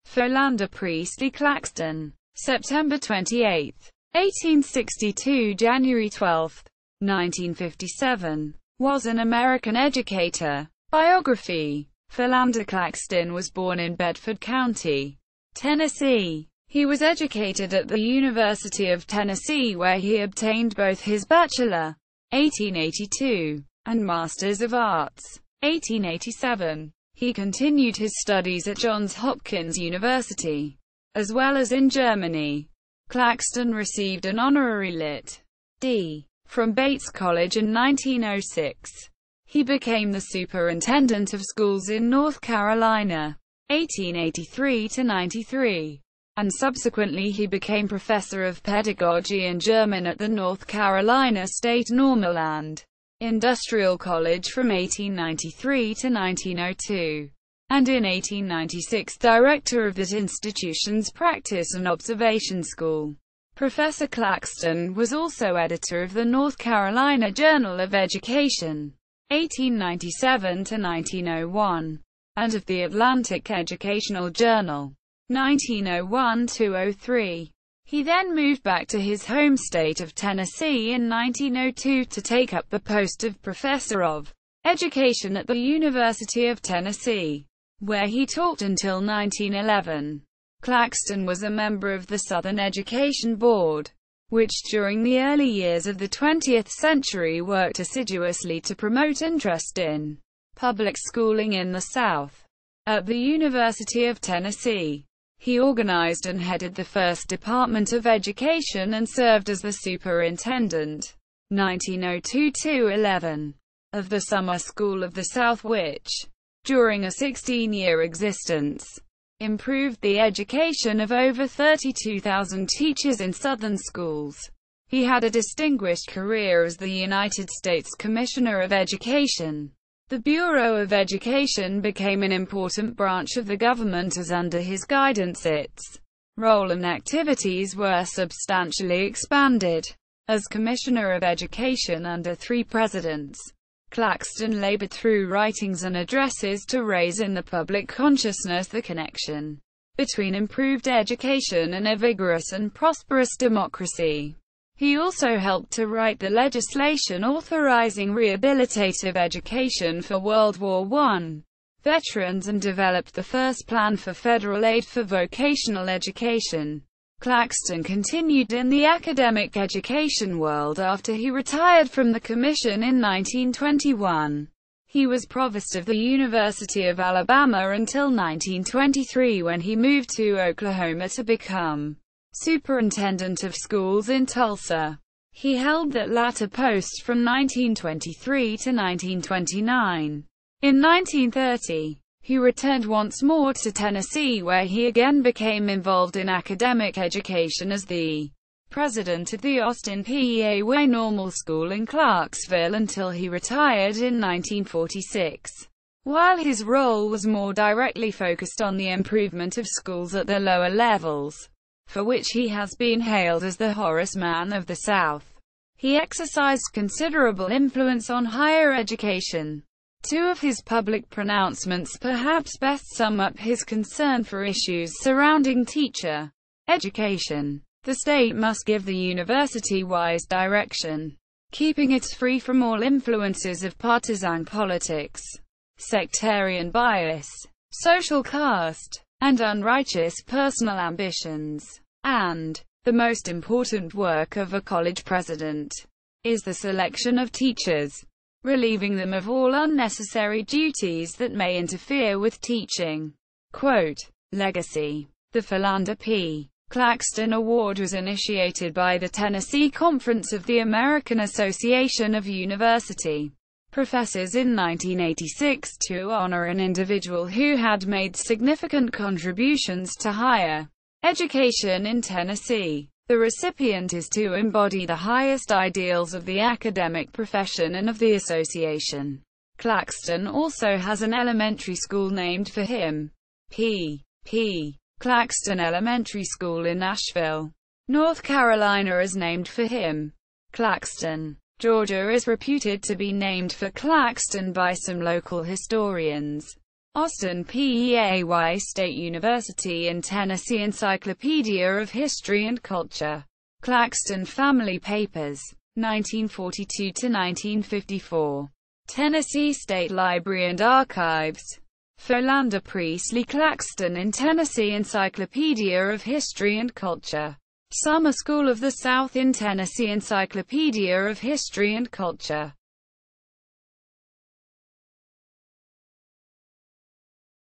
Philander Claxton. September 28, 1862 – January 12, 1957. Was an American educator. Biography. Philander Claxton was born in Bedford County, Tennessee. He was educated at the University of Tennessee, where he obtained both his Bachelor, 1882, and Masters of Arts, 1887. He continued his studies at Johns Hopkins University, as well as in Germany. Claxton received an honorary Lit.D. from Bates College in 1906. He became the superintendent of schools in North Carolina, 1883–93, and subsequently he became professor of pedagogy and German at the North Carolina State Normal and Industrial College from 1893 to 1902, and in 1896 director of that institution's Practice and Observation School. Professor Claxton was also editor of the North Carolina Journal of Education, 1897 to 1901, and of the Atlantic Educational Journal, 1901–03. He then moved back to his home state of Tennessee in 1902 to take up the post of Professor of Education at the University of Tennessee, where he taught until 1911. Claxton was a member of the Southern Education Board, which during the early years of the 20th century worked assiduously to promote interest in public schooling in the South. At the University of Tennessee, he organized and headed the first Department of Education and served as the superintendent, 1902–11, of the Summer School of the South, which, during a 16-year existence, improved the education of over 32,000 teachers in Southern schools. He had a distinguished career as the United States Commissioner of Education. The Bureau of Education became an important branch of the government as under his guidance its role and activities were substantially expanded. As Commissioner of Education under 3 presidents, Claxton labored through writings and addresses to raise in the public consciousness the connection between improved education and a vigorous and prosperous democracy. He also helped to write the legislation authorizing rehabilitative education for World War I veterans and developed the first plan for federal aid for vocational education. Claxton continued in the academic education world after he retired from the commission in 1921. He was provost of the University of Alabama until 1923 when he moved to Oklahoma to become superintendent of schools in Tulsa. He held that latter post from 1923 to 1929. In 1930, he returned once more to Tennessee where he again became involved in academic education as the president of the Austin PEA Normal School in Clarksville until he retired in 1946. While his role was more directly focused on the improvement of schools at the lower levels, for which he has been hailed as the Horace Mann of the South, he exercised considerable influence on higher education. 2 of his public pronouncements perhaps best sum up his concern for issues surrounding teacher education. The state must give the university wise direction, keeping it free from all influences of partisan politics, sectarian bias, social caste, and unrighteous personal ambitions. And the most important work of a college president is the selection of teachers, relieving them of all unnecessary duties that may interfere with teaching. Quote, Legacy. The Philander P. Claxton Award was initiated by the Tennessee Conference of the American Association of University Professors in 1986 to honor an individual who had made significant contributions to higher education in Tennessee. The recipient is to embody the highest ideals of the academic profession and of the association. Claxton also has an elementary school named for him. P. Claxton Elementary School in Nashville, North Carolina is named for him. Claxton, Georgia is reputed to be named for Claxton by some local historians. Austin Peay State University in Tennessee Encyclopedia of History and Culture. Claxton Family Papers. 1942–1954. Tennessee State Library and Archives. Philander Claxton in Tennessee Encyclopedia of History and Culture. Summer School of the South in Tennessee Encyclopedia of History and Culture.